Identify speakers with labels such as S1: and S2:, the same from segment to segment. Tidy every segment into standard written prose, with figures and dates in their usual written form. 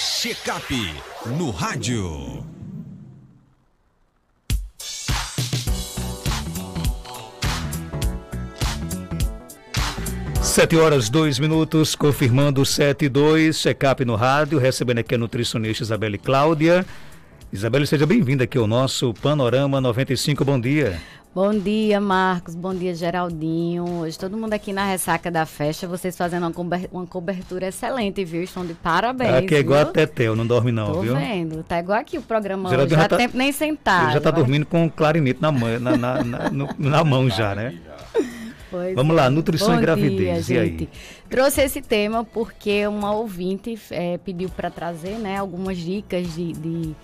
S1: Checkup no rádio.
S2: Sete horas, 2 minutos, confirmando 7:02, check-up no rádio, recebendo aqui a nutricionista Isabelle Cláudia. Isabelle, seja bem-vinda aqui ao nosso Panorama 95, bom dia.
S3: Bom dia, Marcos, bom dia, Geraldinho. Hoje todo mundo aqui na ressaca da festa, vocês fazendo uma cobertura excelente, viu? Estão de parabéns.
S2: Aqui é igual
S3: viu?
S2: a Tetel, não dorme não,
S3: Tô
S2: viu?
S3: Tô vendo, tá igual aqui o programa
S2: Geraldinho
S3: hoje, já tempo nem sentar.
S2: Ele já tá dormindo com um clarinete na mão já, né?
S3: Pois
S2: Vamos lá, nutrição
S3: Bom
S2: e gravidez,
S3: dia,
S2: e
S3: gente.
S2: aí?
S3: Trouxe esse tema porque uma ouvinte pediu para trazer, né, algumas dicas de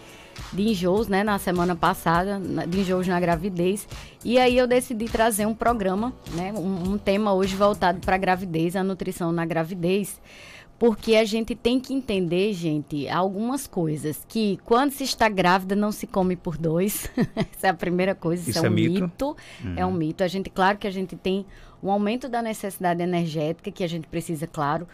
S3: enjoos, né, na semana passada, de enjoos na gravidez. E aí eu decidi trazer um programa, né, um tema hoje voltado para a gravidez, a nutrição na gravidez. Porque a gente tem que entender, gente, algumas coisas. Que quando se está grávida, não se come por dois. Essa é a primeira coisa. Isso é um mito. É um mito. Claro que a gente tem um aumento da necessidade energética, que a gente precisa, claro,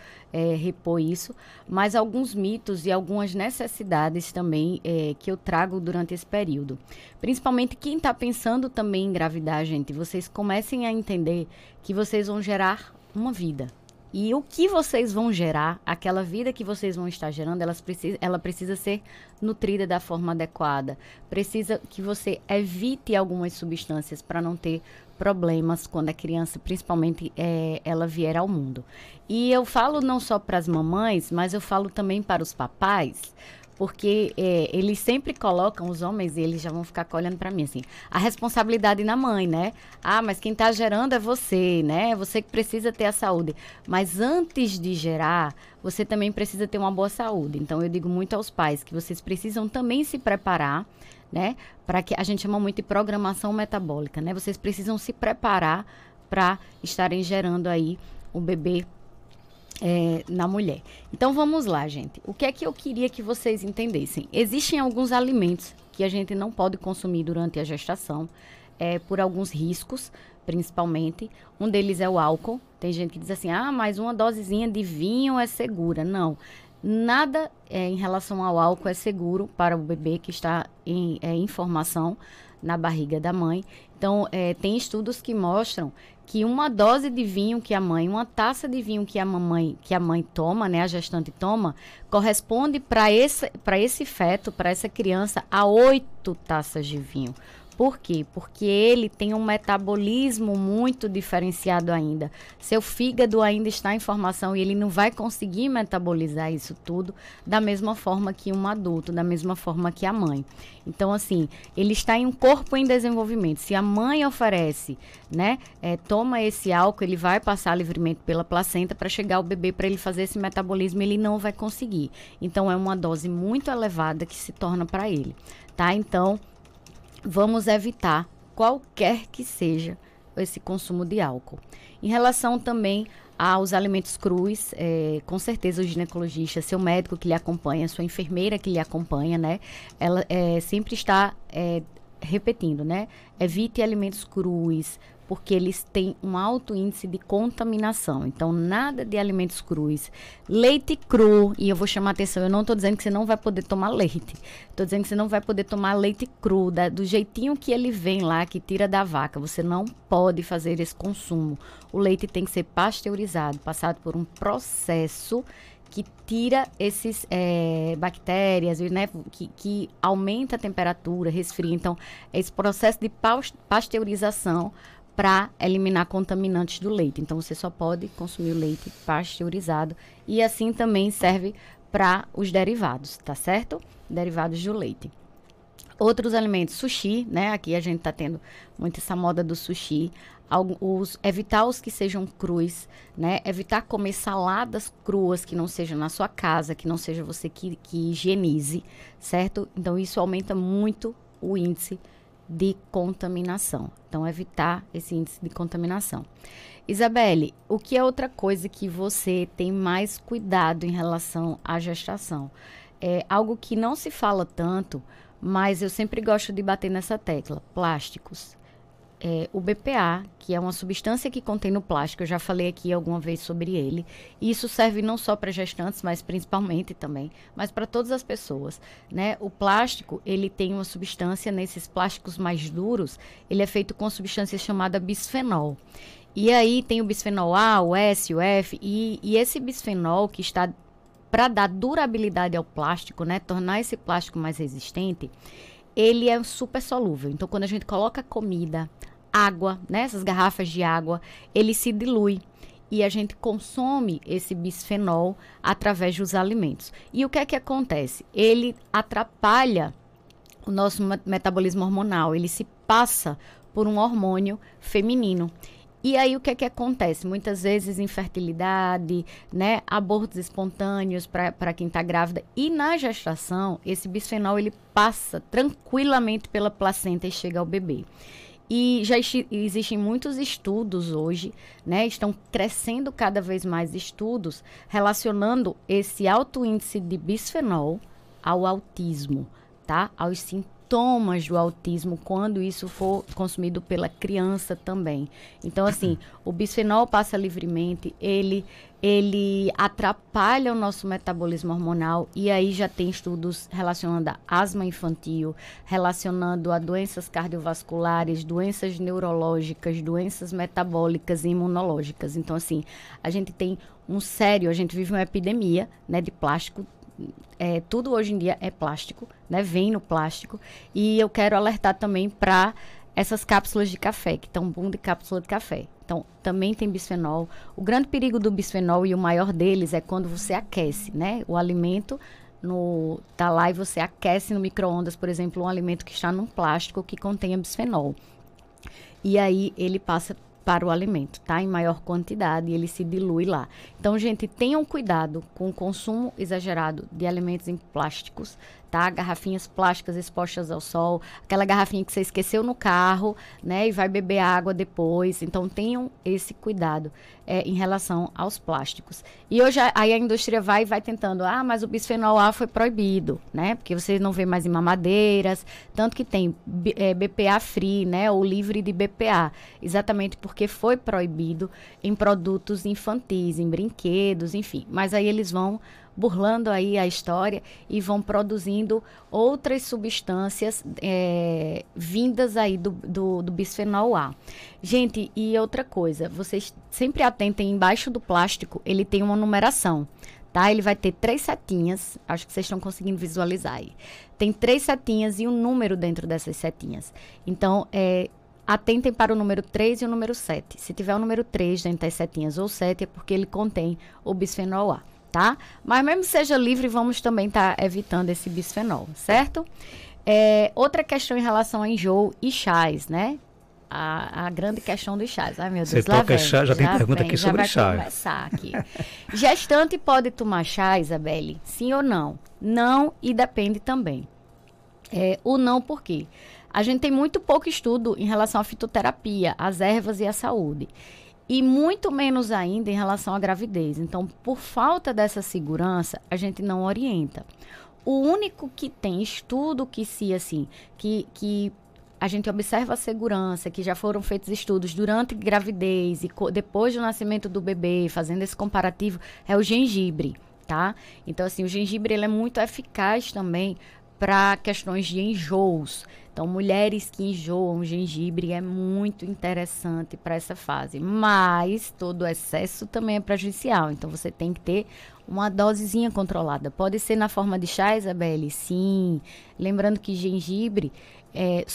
S3: repor isso. Mas alguns mitos e algumas necessidades também que eu trago durante esse período. Principalmente quem está pensando também em engravidar, gente. Vocês comecem a entender que vocês vão gerar uma vida. E o que vocês vão gerar, aquela vida que vocês vão estar gerando, ela precisa ser nutrida da forma adequada. Precisa que você evite algumas substâncias para não ter problemas quando a criança, principalmente, ela vier ao mundo. E eu falo não só para as mamães, mas eu falo também para os papais, porque eles sempre colocam, os homens, e eles já vão ficar olhando para mim assim, a responsabilidade na mãe, né? Ah, mas quem está gerando é você, né? Você que precisa ter a saúde. Mas antes de gerar, você também precisa ter uma boa saúde. Então, eu digo muito aos pais que vocês precisam também se preparar, né? Para que a gente chama muito de programação metabólica, né? Vocês precisam se preparar para estarem gerando aí o bebê na mulher. Então vamos lá, gente. O que é que eu queria que vocês entendessem? Existem alguns alimentos que a gente não pode consumir durante a gestação, por alguns riscos, principalmente. Um deles é o álcool. Tem gente que diz assim, mas uma dosezinha de vinho é segura. Não. Nada em relação ao álcool é seguro para o bebê que está em formação na barriga da mãe. Então, tem estudos que mostram que uma dose de vinho que uma taça de vinho que a mãe toma, né, a gestante toma, corresponde para esse feto, para essa criança, a 8 taças de vinho. Por quê? Porque ele tem um metabolismo muito diferenciado ainda. Seu fígado ainda está em formação e ele não vai conseguir metabolizar isso tudo da mesma forma que um adulto, da mesma forma que a mãe. Então, assim, ele está em um corpo em desenvolvimento. Se a mãe oferece, né, toma esse álcool, ele vai passar livremente pela placenta para chegar ao bebê, para ele fazer esse metabolismo, ele não vai conseguir. Então, é uma dose muito elevada que se torna para ele, tá? Então, vamos evitar qualquer que seja esse consumo de álcool. Em relação também aos alimentos crus, com certeza o ginecologista, seu médico que lhe acompanha, sua enfermeira que lhe acompanha, né? Ela sempre está repetindo, né? Evite alimentos crus, porque eles têm um alto índice de contaminação. Então, nada de alimentos crus. Leite cru, e eu vou chamar a atenção, eu não estou dizendo que você não vai poder tomar leite. Estou dizendo que você não vai poder tomar leite cru, do jeitinho que ele vem lá, que tira da vaca. Você não pode fazer esse consumo. O leite tem que ser pasteurizado, passado por um processo que tira esses bactérias, né, que aumenta a temperatura, resfria. Então, esse processo de pasteurização para eliminar contaminantes do leite. Então, você só pode consumir o leite pasteurizado. E assim também serve para os derivados, tá certo? Derivados do leite. Outros alimentos, sushi, né? Aqui a gente tá tendo muito essa moda do sushi. Evitar os que sejam crus, né? Evitar comer saladas cruas que não sejam na sua casa, que não seja você que higienize, certo? Então, isso aumenta muito o índice de contaminação. Então, evitar esse índice de contaminação. Isabelle, o que é outra coisa que você tem mais cuidado em relação à gestação? É algo que não se fala tanto, mas eu sempre gosto de bater nessa tecla: plásticos. o BPA, que é uma substância que contém no plástico, eu já falei aqui alguma vez sobre ele, e isso serve não só para gestantes, mas principalmente também, mas para todas as pessoas, né? O plástico, ele tem uma substância, nesses plásticos mais duros, ele é feito com uma substância chamada bisfenol. E aí tem o bisfenol A, o S, o F, e esse bisfenol que está para dar durabilidade ao plástico, né? Tornar esse plástico mais resistente, ele é super solúvel. Então, quando a gente coloca comida, água, né, essas garrafas de água, ele se dilui. E a gente consome esse bisfenol através dos alimentos. E o que é que acontece? Ele atrapalha o nosso metabolismo hormonal. Ele se passa por um hormônio feminino. E aí, o que é que acontece? Muitas vezes, infertilidade, né? Abortos espontâneos para quem está grávida. E na gestação, esse bisfenol, ele passa tranquilamente pela placenta e chega ao bebê. E já existem muitos estudos hoje, né? Estão crescendo cada vez mais estudos relacionando esse alto índice de bisfenol ao autismo, tá? Aos sintomas do autismo, quando isso for consumido pela criança também. Então, assim, o bisfenol passa livremente, ele atrapalha o nosso metabolismo hormonal, e aí já tem estudos relacionando a asma infantil, relacionando a doenças cardiovasculares, doenças neurológicas, doenças metabólicas e imunológicas. Então, assim, a gente vive uma epidemia, né, de plástico. Tudo hoje em dia é plástico, né? Vem no plástico. E eu quero alertar também para essas cápsulas de café, que estão boom de cápsula de café. Então, também tem bisfenol. O grande perigo do bisfenol, e o maior deles, é quando você aquece, né? O alimento tá lá e você aquece no micro-ondas, por exemplo, um alimento que está num plástico que contenha bisfenol. E aí ele passa para o alimento, tá? Em maior quantidade, e ele se dilui lá. Então, gente, tenham cuidado com o consumo exagerado de alimentos em plásticos, tá? Garrafinhas plásticas expostas ao sol, aquela garrafinha que você esqueceu no carro, né? E vai beber água depois. Então, tenham esse cuidado em relação aos plásticos. E hoje aí a indústria vai tentando, mas o bisfenol A foi proibido, né? Porque você não vê mais em mamadeiras, tanto que tem BPA free, né? Ou livre de BPA, exatamente porque foi proibido em produtos infantis, em brinquedos, enfim. Mas aí eles vão burlando aí a história e vão produzindo outras substâncias vindas aí do bisfenol A. Gente, e outra coisa, vocês sempre atentem, embaixo do plástico, ele tem uma numeração, tá? Ele vai ter 3 setinhas, acho que vocês estão conseguindo visualizar aí. Tem 3 setinhas e um número dentro dessas setinhas. Então, atentem para o número 3 e o número 7. Se tiver o número 3 dentro das setinhas ou 7, é porque ele contém o bisfenol A. Tá? Mas mesmo que seja livre, vamos também estar evitando esse bisfenol, certo? Outra questão em relação a enjoo e chás, né? A grande questão dos chás. Ai, meu Deus,
S2: você toca chá, já tem pergunta aqui sobre chá.
S3: Já vai começar aqui. Gestante pode tomar chá, Isabelle? Sim ou não? Não, e depende também. O não, por quê? A gente tem muito pouco estudo em relação à fitoterapia, às ervas e à saúde. E muito menos ainda em relação à gravidez. Então, por falta dessa segurança, a gente não orienta. O único que tem estudo que a gente observa a segurança, que já foram feitos estudos durante a gravidez e depois do nascimento do bebê, fazendo esse comparativo, é o gengibre, tá? Então, assim, o gengibre ele é muito eficaz também para questões de enjoos. Então, mulheres que enjoam gengibre é muito interessante para essa fase. Mas todo excesso também é prejudicial. Então, você tem que ter uma dosezinha controlada. Pode ser na forma de chá, Isabelle? Sim. Lembrando que gengibre,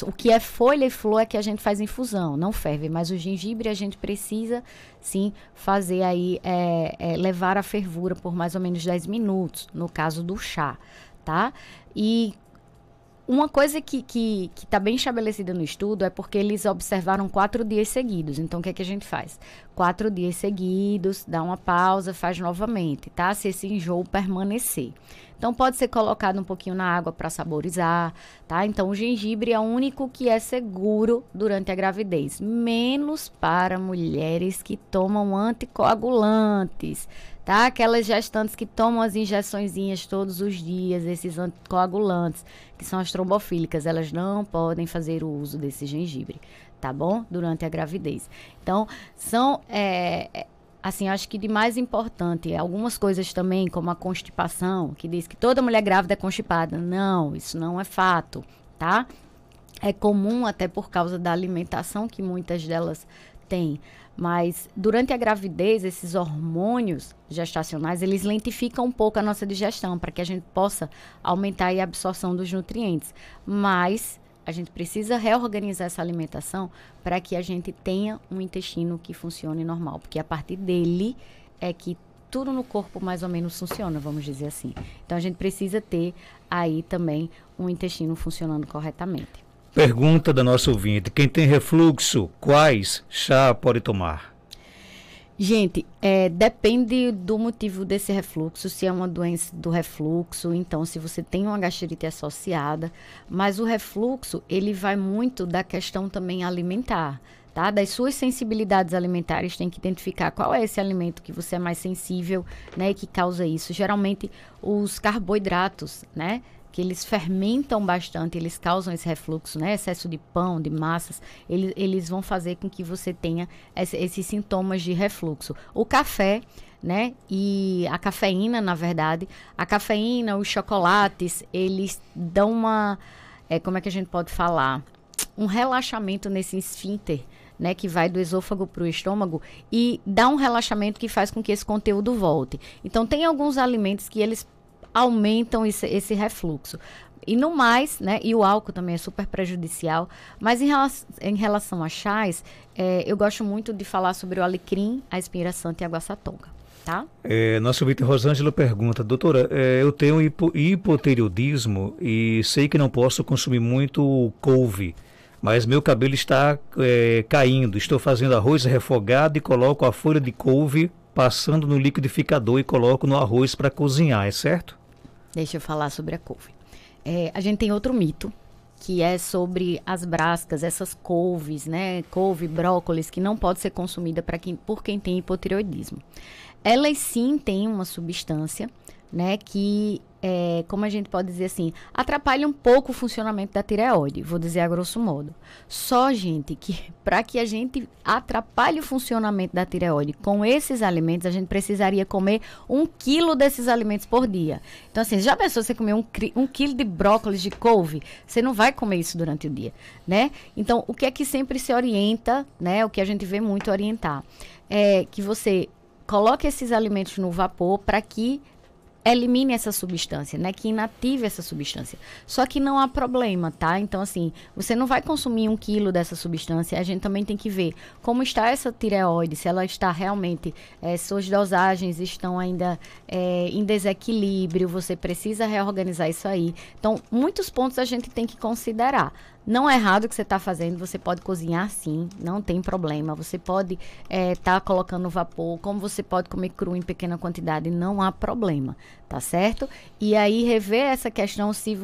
S3: o que é folha e flor é que a gente faz infusão, não ferve. Mas o gengibre a gente precisa, sim, fazer aí, levar a fervura por mais ou menos 10 minutos, no caso do chá, tá? E uma coisa que está bem estabelecida no estudo é porque eles observaram 4 dias seguidos. Então, o que é que a gente faz? 4 dias seguidos, dá uma pausa, faz novamente, tá? Se esse enjoo permanecer. Então, pode ser colocado um pouquinho na água para saborizar, tá? Então, o gengibre é o único que é seguro durante a gravidez. Menos para mulheres que tomam anticoagulantes, tá? Aquelas gestantes que tomam as injeçõezinhas todos os dias, esses anticoagulantes, que são as trombofílicas, elas não podem fazer o uso desse gengibre, tá bom? Durante a gravidez. Então, são, assim, acho que de mais importante, algumas coisas também, como a constipação, que diz que toda mulher grávida é constipada. Não, isso não é fato, tá? É comum até por causa da alimentação que muitas delas têm. Mas durante a gravidez, esses hormônios gestacionais, eles lentificam um pouco a nossa digestão, para que a gente possa aumentar aí a absorção dos nutrientes. Mas a gente precisa reorganizar essa alimentação para que a gente tenha um intestino que funcione normal, porque a partir dele é que tudo no corpo mais ou menos funciona, vamos dizer assim. Então a gente precisa ter aí também um intestino funcionando corretamente.
S2: Pergunta da nossa ouvinte: quem tem refluxo, quais chá pode tomar?
S3: Gente, depende do motivo desse refluxo, se é uma doença do refluxo, então se você tem uma gastrite associada, mas o refluxo, ele vai muito da questão também alimentar, tá? Das suas sensibilidades alimentares, tem que identificar qual é esse alimento que você é mais sensível, né, e que causa isso. Geralmente, os carboidratos, né, que eles fermentam bastante, eles causam esse refluxo, né? Excesso de pão, de massas, eles vão fazer com que você tenha esses sintomas de refluxo. O café, né? E a cafeína, na verdade, a cafeína, os chocolates, eles dão uma, como é que a gente pode falar? Um relaxamento nesse esfíncter, né, que vai do esôfago para o estômago, e dá um relaxamento que faz com que esse conteúdo volte. Então, tem alguns alimentos que eles aumentam esse refluxo. E no mais, né, e o álcool também é super prejudicial, mas em relação a chás, eu gosto muito de falar sobre o alecrim, a espinheira santa e a guaçatonga, tá?
S2: Nosso ouvinte Rosângela pergunta: doutora, eu tenho hipotireoidismo e sei que não posso consumir muito couve, mas meu cabelo está caindo, estou fazendo arroz refogado e coloco a folha de couve passando no liquidificador e coloco no arroz para cozinhar, é certo?
S3: Deixa eu falar sobre a couve. A gente tem outro mito, que é sobre as brascas, essas couves, né? Couve, brócolis, que não pode ser consumida por quem tem hipotireoidismo. Elas sim têm uma substância, né? Que, como a gente pode dizer assim, atrapalha um pouco o funcionamento da tireoide, vou dizer a grosso modo. Só, gente, que para que a gente atrapalhe o funcionamento da tireoide com esses alimentos, a gente precisaria comer 1 quilo desses alimentos por dia. Então, assim, já pensou você comer 1 quilo de brócolis, de couve? Você não vai comer isso durante o dia, né? Então, o que é que sempre se orienta, né? O que a gente vê muito orientar é que você coloque esses alimentos no vapor para que elimine essa substância, né? Que inative essa substância. Só que não há problema, tá? Então, assim, você não vai consumir 1 quilo dessa substância. A gente também tem que ver como está essa tireoide, se ela está realmente, suas dosagens estão ainda em desequilíbrio, você precisa reorganizar isso aí. Então, muitos pontos a gente tem que considerar. Não é errado o que você está fazendo, você pode cozinhar sim, não tem problema. Você pode estar colocando no vapor, como você pode comer cru em pequena quantidade, não há problema, tá certo? E aí rever essa questão se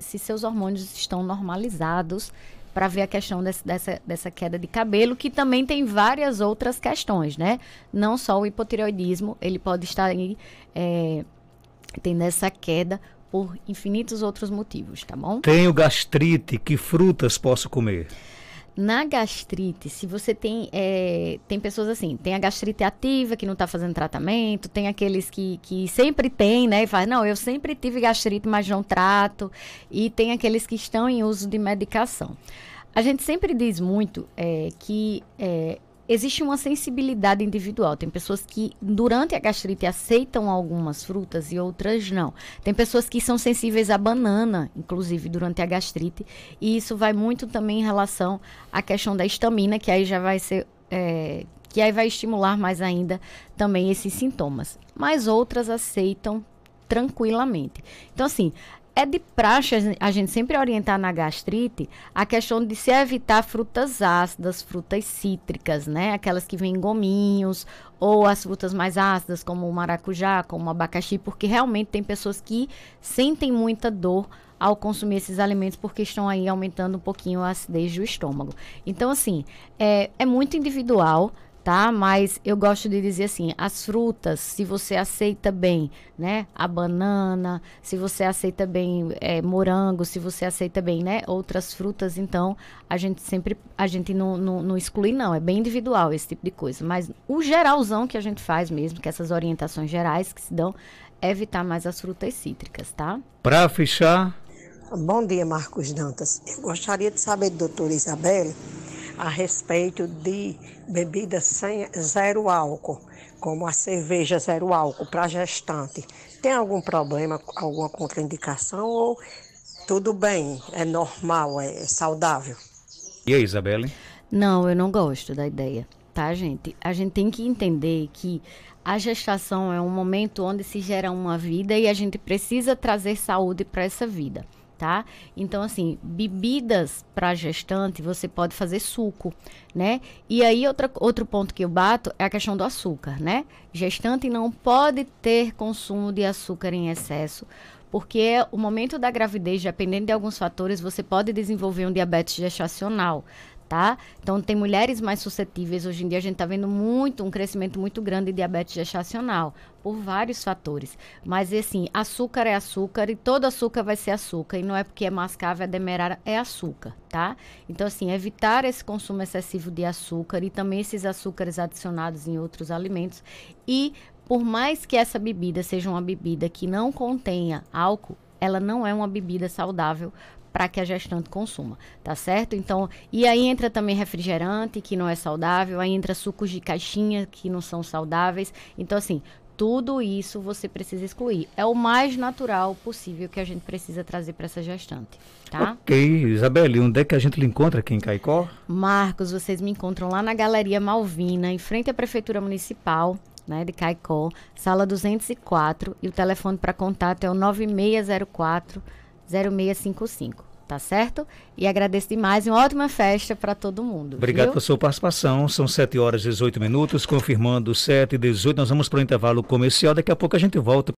S3: seus hormônios estão normalizados, para ver a questão dessa queda de cabelo, que também tem várias outras questões, né? Não só o hipotireoidismo, ele pode estar aí tendo essa queda por infinitos outros motivos, tá bom?
S2: Tenho gastrite, que frutas posso comer?
S3: Na gastrite, se você tem pessoas assim, tem a gastrite ativa que não está fazendo tratamento, tem aqueles que sempre tem, né, e faz, não, eu sempre tive gastrite, mas não trato, e tem aqueles que estão em uso de medicação. A gente sempre diz muito que existe uma sensibilidade individual. Tem pessoas que, durante a gastrite, aceitam algumas frutas e outras não. Tem pessoas que são sensíveis à banana, inclusive, durante a gastrite. E isso vai muito também em relação à questão da histamina, que aí já vai ser... que aí vai estimular mais ainda também esses sintomas. Mas outras aceitam tranquilamente. Então, assim... É de praxe a gente sempre orientar na gastrite a questão de se evitar frutas ácidas, frutas cítricas, né? Aquelas que vêm em gominhos, ou as frutas mais ácidas, como o maracujá, como o abacaxi, porque realmente tem pessoas que sentem muita dor ao consumir esses alimentos, porque estão aí aumentando um pouquinho a acidez do estômago. Então, assim, é muito individual, tá? Mas eu gosto de dizer assim, as frutas, se você aceita bem, né? A banana, se você aceita bem morango, se você aceita bem, né? Outras frutas, então a gente não exclui não, é bem individual esse tipo de coisa. Mas o geralzão que a gente faz mesmo, que essas orientações gerais que se dão, é evitar mais as frutas cítricas, tá?
S2: Para fechar...
S4: Bom dia, Marcos Dantas. Eu gostaria de saber, doutora Isabelle, a respeito de bebidas zero álcool, como a cerveja zero álcool para gestante. Tem algum problema, alguma contraindicação ou tudo bem, é normal, é saudável?
S2: E aí, Isabelle?
S3: Não, eu não gosto da ideia, tá, gente? A gente tem que entender que a gestação é um momento onde se gera uma vida e a gente precisa trazer saúde para essa vida. Tá? Então, assim, bebidas para gestante, você pode fazer suco, né? E aí, outro ponto que eu bato é a questão do açúcar, né? Gestante não pode ter consumo de açúcar em excesso, porque o momento da gravidez, dependendo de alguns fatores, você pode desenvolver um diabetes gestacional, tá? Então, tem mulheres mais suscetíveis. Hoje em dia, a gente está vendo um crescimento muito grande de diabetes gestacional, por vários fatores. Mas, assim, açúcar é açúcar e todo açúcar vai ser açúcar. E não é porque é mascavo, é demerara, é açúcar, tá? Então, assim, evitar esse consumo excessivo de açúcar e também esses açúcares adicionados em outros alimentos. E, por mais que essa bebida seja uma bebida que não contenha álcool, ela não é uma bebida saudável para que a gestante consuma, tá certo? Então, e aí entra também refrigerante, que não é saudável, aí entra sucos de caixinha, que não são saudáveis. Então, assim, tudo isso você precisa excluir. É o mais natural possível que a gente precisa trazer para essa gestante, tá?
S2: Ok, Isabelle, onde é que a gente lhe encontra aqui em Caicó?
S3: Marcos, vocês me encontram lá na Galeria Malvina, em frente à Prefeitura Municipal, né, de Caicó, sala 204, e o telefone para contato é o 9604-0655, tá certo? E agradeço demais, uma ótima festa para todo mundo.
S2: Obrigado
S3: viu?
S2: pela sua participação, são 7h18, confirmando 7h18, nós vamos para o intervalo comercial, daqui a pouco a gente volta.